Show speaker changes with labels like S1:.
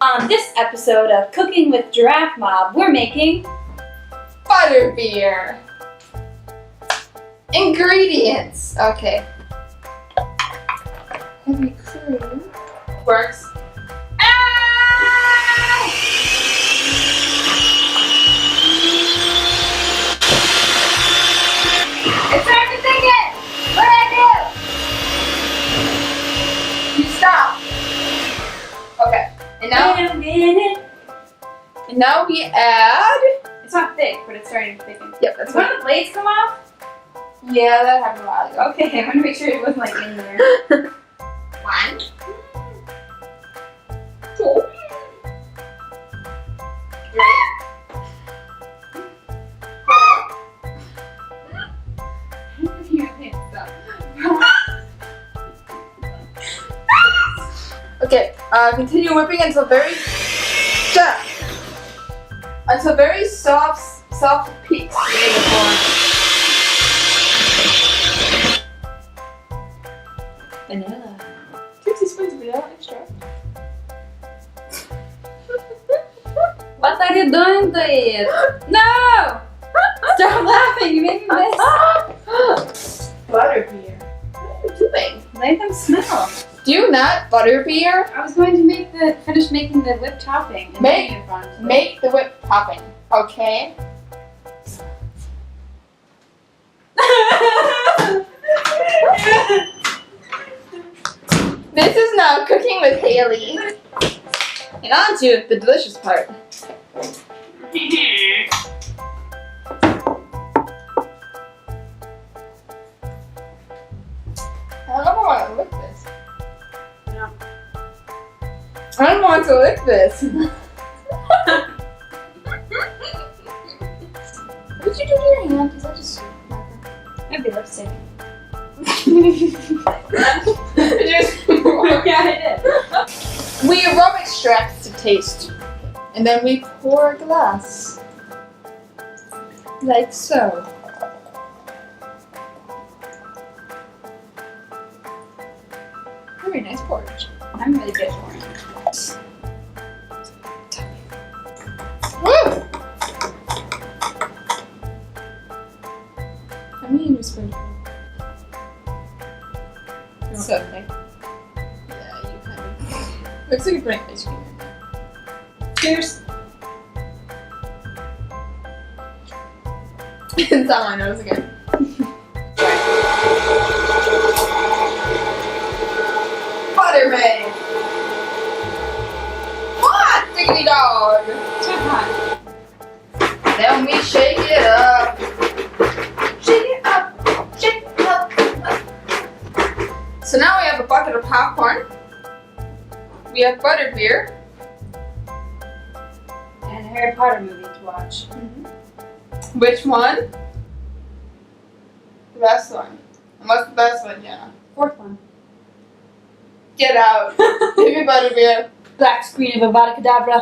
S1: On this episode of Cooking with Giraffe Mob, we're making
S2: Butterbeer. Ingredients. Okay. Heavy cream. Works. Ah! It's time to take it! What do I do? You stop. Okay. And now we add.
S1: It's not thick, but it's starting to thicken.
S2: Yep, that's
S1: Did one of the blades come off?
S2: Yeah, that happened a while ago.
S1: Okay, I want to make sure it wasn't like in there.
S2: 1, 2, 3, 4. Okay, continue whipping until very soft peaks in the form.
S1: Vanilla.
S2: 2 teaspoons of vanilla extract.
S1: What are you doing to it? No! Stop laughing, you made me miss.
S2: Butterbeer. What are you doing?
S1: Let them smell.
S2: Do not butterbeer.
S1: I was going to finish making the whipped topping. And
S2: Make
S1: then move on to
S2: Make the whipped topping, okay? This is now Cooking with Haley. And on to the delicious part. I don't want to lick this.
S1: No.
S2: I don't want to lick this. What did you do to your hand? Is that just
S1: Maybe lipstick.
S2: Yeah, I did. We rub extracts to taste. And then we pour a glass. Like so. Very nice porridge.
S1: I'm really good for it.
S2: Woo! I mean, it's pretty good. So thick. Yeah, you kind of. Looks like you're putting ice cream in there.
S1: Cheers.
S2: It's on my nose again. Butterbeer! What? Diggity dog!
S1: Too hot.
S2: Then we shake it up. Shake it up. Shake it up. So now we have a bucket of popcorn. We have butterbeer.
S1: And a Harry Potter movie to watch.
S2: Which one? The best one. And what's the best one, Jenna?
S1: Fourth one.
S2: Get out. Give me butterbeer.
S1: Black screen of Avada Kedavra.